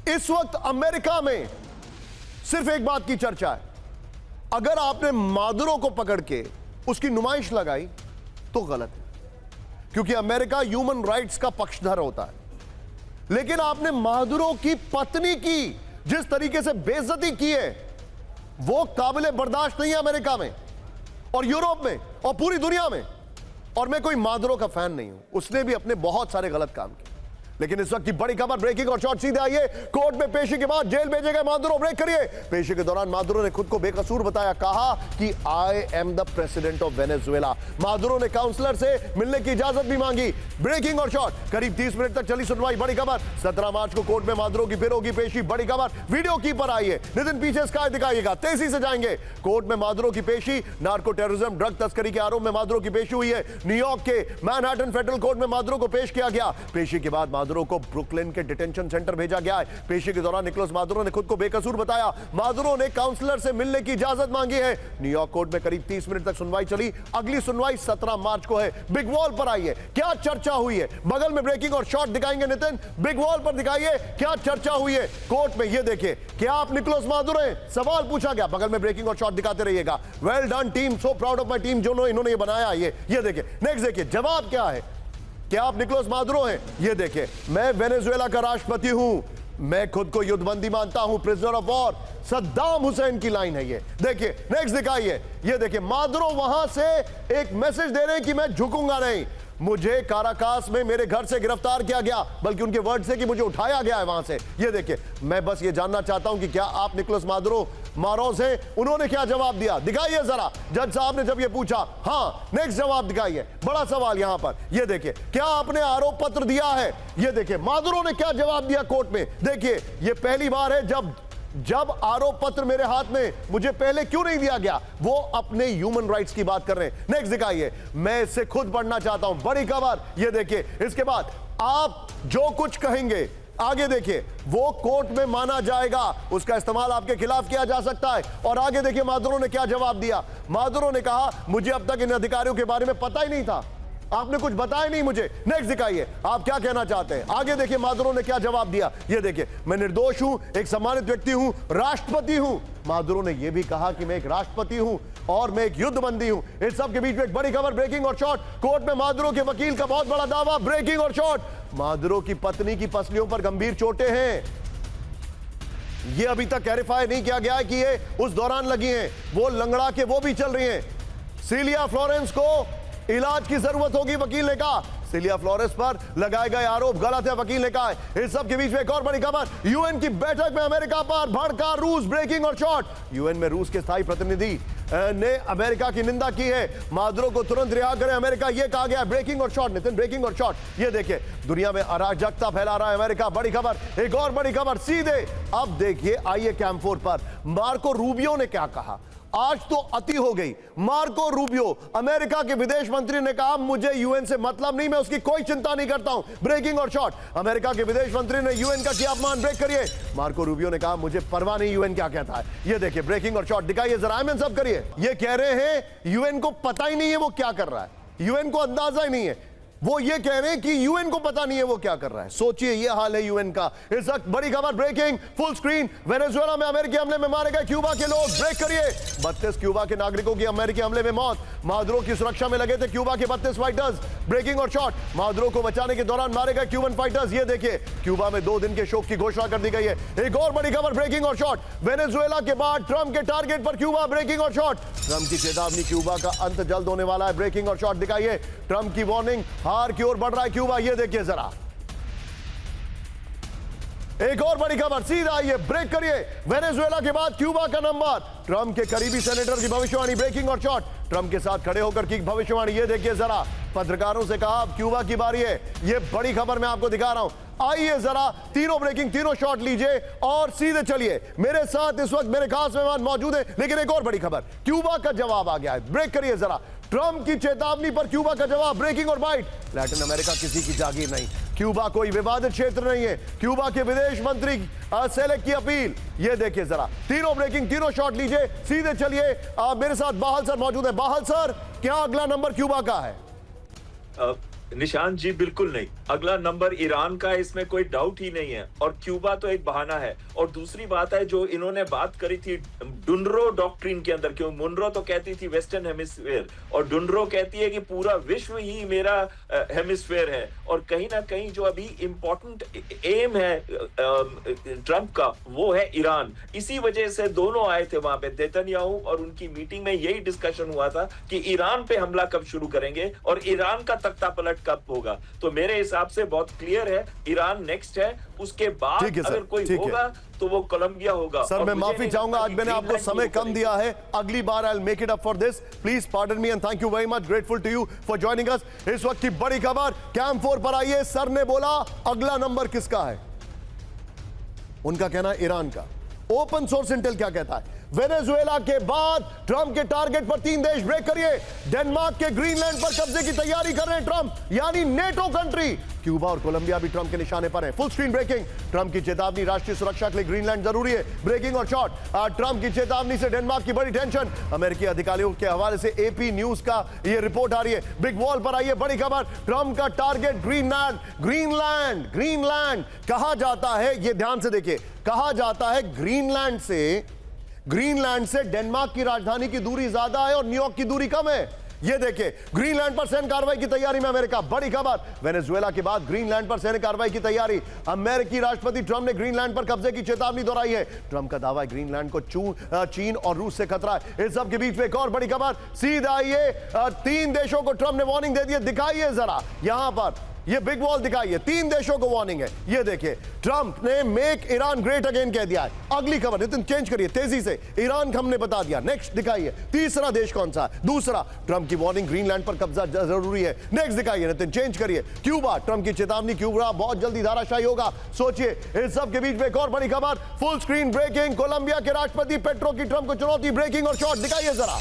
इस वक्त अमेरिका में सिर्फ एक बात की चर्चा है, अगर आपने मादुरो को पकड़ के उसकी नुमाइश लगाई तो गलत है, क्योंकि अमेरिका ह्यूमन राइट्स का पक्षधर होता है। लेकिन आपने मादुरो की पत्नी की जिस तरीके से बेइज्जती की है, वो काबिले बर्दाश्त नहीं है अमेरिका में और यूरोप में और पूरी दुनिया में। और मैं कोई मादुरो का फैन नहीं हूं, उसने भी अपने बहुत सारे गलत काम किए। लेकिन इस वक्त की बड़ी खबर, ब्रेकिंग और शॉर्ट सीधे आइए। कोर्ट में पेशी के बाद जेल भेजे गए मादुरो, ब्रेक करिए। पेशी के दौरान मादुरो ने खुद को बेकसूर बताया, कहा कि I am the president of Venezuela. Maduro ने काउंसलर से मिलने की इजाजत भी मांगी। ब्रेकिंग और शॉर्ट, करीब 30 मिनट तक चली सुनवाई। बड़ी खबर, 17 मार्च को कोर्ट में मादुरो की फिर होगी पेशी। बड़ी खबर, वीडियो की पर आइए। नितिन पीछे स्काई दिखाइएगा, तेजी से जाएंगे। कोर्ट में मादुरो की पेशी, नार्को टेररिज्म ड्रग तस्करी के आरोप में मादुरो की पेशी हुई है। न्यूयॉर्क के मैनहट्टन फेडरल कोर्ट में मादुरो को पेश किया गया। पेशी के बाद मादुरो को ब्रुकलिन के डिटेंशन सेंटर भेजा गया है। पेशी के दौरान निकोलस मादुरो ने खुद को बेकसूर बताया। मादुरो ने काउंसलर से मिलने की इजाजत मांगी है। न्यूयॉर्क कोर्ट में करीब 30 मिनट तक सुनवाई चली। अगली सुनवाई 17 मार्च को है। बिग वॉल पर आइए, क्या चर्चा हुई है। बगल में ब्रेकिंग और शॉर्ट दिखाएंगे नितिन, बिग वॉल पर दिखाइए क्या चर्चा हुई है कोर्ट में। ये देखिए, क्या आप निकोलस मादुरो हैं, सवाल पूछा गया। बगल में ब्रेकिंग और शॉर्ट दिखाते रहिएगा। Well done team, so proud of my team, जो इन्होंने ये बनाया। ये देखिए, नेक्स्ट देखिए, जवाब क्या है। क्या आप निकोलस मादुरो हैं? ये देखिए, मैं वेनेजुएला का राष्ट्रपति हूं, मैं खुद को युद्धबंदी मानता हूं, prisoner of war, Saddam Hussain की लाइन है ये। देखिए, नेक्स्ट दिखाइए। ये देखिए, मादुरो वहां से एक मैसेज दे रहे हैं कि मैं झुकूंगा नहीं। मुझे काराकास में मेरे घर से गिरफ्तार किया गया, बल्कि उनके वर्ड से कि मुझे उठाया गया है वहां से। ये देखिए, मैं बस ये जानना चाहता हूं कि क्या आप निकोलस मादुरो मारोस हैं। उन्होंने क्या जवाब दिया, दिखाइए जरा। जज साहब ने जब ये पूछा, हाँ, नेक्स्ट जवाब दिखाइए। बड़ा सवाल यहां पर, ये देखिए, क्या आपने आरोप पत्र दिया है। ये देखिए, मादुरो ने क्या जवाब दिया कोर्ट में। देखिए, ये पहली बार है जब आरोप पत्र मेरे हाथ में, मुझे पहले क्यों नहीं दिया गया। वो अपने ह्यूमन राइट्स की बात कर रहे हैं। नेक्स्ट दिखाइए, मैं इससे खुद पढ़ना चाहता हूं। बड़ी खबर, ये देखिए, इसके बाद आप जो कुछ कहेंगे आगे देखिए, वो कोर्ट में माना जाएगा, उसका इस्तेमाल आपके खिलाफ किया जा सकता है। और आगे देखिए मादुरो ने क्या जवाब दिया। मादुरो ने कहा, मुझे अब तक इन अधिकारियों के बारे में पता ही नहीं था, आपने कुछ बताया नहीं मुझे। नेक्स्ट दिखाइए, आप क्या कहना चाहते हैं। आगे देखिए मादुरो ने क्या जवाब दिया। ये देखिए, मैं निर्दोष हूं, एक सम्मानित व्यक्ति हूं, राष्ट्रपति हूं। मादुरो ने यह भी कहा कि मैं एक राष्ट्रपति हूं और मैं एक युद्धबंदी हूं। इस सब के बीच में एक बड़ी खबर, ब्रेकिंग और शॉर्ट। कोर्ट में मादुरो के वकील का बहुत बड़ा दावा। ब्रेकिंग और शॉर्ट, मादुरो की पत्नी की पसलियों पर गंभीर चोटें हैं। यह अभी तक क्लैरिफाई नहीं किया गया है कि ये उस दौरान लगी हैं, वो लंगड़ा के वो भी चल रही हैं। सिलिया फ्लोरेंस को इलाज की जरूरत होगी, वकील ने कहा। सिलिया फ्लोरेंस पर लगाए गए आरोप गलत है, वकील ने कहा। इस सब के बीच में एक और बड़ी खबर, यूएन की बैठक में अमेरिका पर भड़का रूस। ब्रेकिंग और शॉर्ट, यूएन में रूस के स्थायी प्रतिनिधि ने अमेरिका की निंदा की है। मादुरो को तुरंत रिहा करें अमेरिका, यह कहा गया। ब्रेकिंग और शॉर्ट नितिन, ब्रेकिंग और शॉर्ट। ये देखिए, दुनिया में अराजकता फैला रहा है अमेरिका। बड़ी खबर, एक और बड़ी खबर सीधे अब देखिए आइए कैंप 4 पर। मार्को रूबियो ने क्या कहा। आज तो अति हो गई। मार्को रूबियो, अमेरिका के विदेश मंत्री, ने कहा, मुझे यूएन से मतलब नहीं, मैं उसकी कोई चिंता नहीं करता हूं। ब्रेकिंग और शॉर्ट, अमेरिका के विदेश मंत्री ने यूएन का किया अपमान। ब्रेक करिए, मार्को रूबियो ने कहा, मुझे परवाह नहीं यूएन क्या कहता है। ये देखिए, ब्रेकिंग और शॉर्ट दिखाइए जरा, मैं सब करिए। ये कह रहे हैं यूएन को पता ही नहीं है वो क्या कर रहा है, यूएन को अंदाजा ही नहीं है। वो ये कह रहे हैं कि यूएन को पता नहीं है वो क्या कर रहा है। सोचिए, ये हाल है यूएन का। इस वक्त बड़ी खबर, ब्रेकिंग फुल स्क्रीन। वेनेजुएला में अमेरिकी हमले में मारे गए क्यूबा के लोग। ब्रेक करिए, 32 क्यूबा के नागरिकों की अमेरिकी हमले में मौत। मादुरो की सुरक्षा में लगे थे क्यूबा के 32 फाइटर्स। ब्रेकिंग और शॉर्ट, मादुरो को बचाने के दौरान मारे गए क्यूबन फाइटर्स। ये देखिए, क्यूबा में 2 दिन के शोक की घोषणा कर दी गई है। एक और बड़ी खबर, ब्रेकिंग और शॉर्ट, वेनेजुएला के बाद ट्रंप के टारगेट पर क्यूबा। ब्रेकिंग और शॉर्ट, ट्रंप की चेतावनी, क्यूबा का अंत जल्द होने वाला है। ब्रेकिंग और शॉर्ट दिखाइए, ट्रंप की वार्निंग, हार की ओर बढ़ रहा है क्यूबा। ये देखिए जरा, एक और बड़ी खबर, सीधा आइए, ब्रेक करिए। वेनेजुएला के बाद क्यूबा का नंबर, ट्रंप के करीबी सेनेटर की भविष्यवाणी। ब्रेकिंग और शॉर्ट, ट्रंप के साथ खड़े होकर की भविष्यवाणी। ये देखिए जरा, पत्रकारों से कहा अब क्यूबा की बारी है। ये बड़ी खबर मैं आपको दिखा रहा हूं। आइए जरा, तीनों ब्रेकिंग, तीनों शॉट लीजिए और सीधे चलिए। मेरे साथ इस वक्त मेरे खास मेहमान मौजूद हैं। लेकिन एक और बड़ी खबर, क्यूबा का जवाब आ गया है। ब्रेक करिए जरा, ट्रंप की चेतावनी पर क्यूबा का जवाब। ब्रेकिंग और बाइट, लैटिन अमेरिका किसी की जागीर नहीं, क्यूबा कोई विवादित क्षेत्र नहीं है। क्यूबा के विदेश मंत्री सेलेक्ट की अपील। ये देखिए जरा, तीनों ब्रेकिंग, तीनों शॉट लीजिए, सीधे चलिए। मेरे साथ बाहल सर मौजूद है। बाहल सर, क्या अगला नंबर क्यूबा का है? निशांत जी बिल्कुल नहीं। अगला नंबर ईरान का है, इसमें कोई डाउट ही नहीं है, और क्यूबा तो एक बहाना है। और दूसरी बात है जो इन्होंने बात करी थी डुनरो डॉक्ट्रिन के अंदर, क्यों मुनरो तो कहती थी वेस्टर्न हेमिस्फीयर और डुनरो कहती है कि पूरा विश्व ही मेरा हेमिस्फीयर है। और कहीं ना कहीं जो अभी इंपॉर्टेंट एम है ट्रंप का वो है ईरान। इसी वजह से दोनों आए थे वहां पे, नेतन्याहू, और उनकी मीटिंग में यही डिस्कशन हुआ था कि ईरान पे हमला कब शुरू करेंगे और ईरान का तख्ता पलट कब होगा। तो मेरे हिसाब से बहुत क्लियर है, ईरान नेक्स्ट है, उसके बाद अगर कोई होगा तो वो कोलंबिया होगा। सर मैं माफी चाहूंगा, आज मैंने आपको समय कम दिया है, अगली बार I will make it up for this. Please pardon me and thank you very much, grateful to you for joining us. इस वक्त की बड़ी खबर कैंप 4 पर आई है। सर ने बोला अगला नंबर किसका है, उनका कहना ईरान का। ओपन सोर्स इंटेल क्या कहता है, वेनेजुएला के बाद ट्रंप के टारगेट पर 3 देश ब्रेक करिए। डेनमार्क के ग्रीनलैंड पर कब्जे की तैयारी कर रहे हैं ट्रंप, यानी नेटो कंट्री। क्यूबा और कोलंबिया भी ट्रंप के निशाने पर है। फुल स्क्रीन ब्रेकिंग, ट्रंप की चेतावनी, राष्ट्रीय सुरक्षा के लिए ग्रीनलैंड जरूरी है। ब्रेकिंग और शॉर्ट, ट्रंप की चेतावनी से डेनमार्क की बड़ी टेंशन। अमेरिकी अधिकारियों के हवाले से एपी न्यूज का यह रिपोर्ट आ रही है। बिग वॉल पर आई है बड़ी खबर, ट्रंप का टारगेट ग्रीनलैंड। ग्रीनलैंड ग्रीनलैंड कहा जाता है, यह ध्यान से देखिए, कहा जाता है ग्रीनलैंड से डेनमार्क की राजधानी की दूरी ज्यादा है और न्यूयॉर्क की दूरी कम है। ये देखिए, ग्रीनलैंड पर सैन्य कार्रवाई की तैयारी में अमेरिका। बड़ी खबर, वेनेजुएला के बाद ग्रीनलैंड पर सैन्य कार्रवाई की तैयारी। अमेरिकी राष्ट्रपति ट्रंप ने ग्रीनलैंड पर कब्जे की चेतावनी दोहराई है। ट्रंप का दावा है ग्रीनलैंड को चीन और रूस से खतरा है। इस सब के बीच में एक और बड़ी खबर, सीधा ये 3 देशों को ट्रंप ने वार्निंग दे दी है। दिखाइए जरा यहां पर, ये बिग वॉल दिखाइए, 3 देशों को वार्निंग है। ये देखिए, ट्रंप ने मेक ईरान ग्रेट अगेन कह दिया है। अगली खबर, नितिन चेंज करिए तेजी से, ईरान हमने बता दिया। नेक्स्ट दिखाइए, तीसरा देश कौन सा है, दूसरा। ट्रंप की वार्निंग, ग्रीनलैंड पर कब्जा जरूरी है। नेक्स्ट दिखाइए नितिन, चेंज करिए, क्यूबा। ट्रंप की चेतावनी, क्यूबा बहुत जल्दी धाराशायी होगा। सोचिए, इस सब के बीच में एक और बड़ी खबर, फुल स्क्रीन ब्रेकिंग, कोलंबिया के राष्ट्रपति पेट्रो की ट्रंप को चुनौती। ब्रेकिंग और शॉर्ट दिखाइए जरा।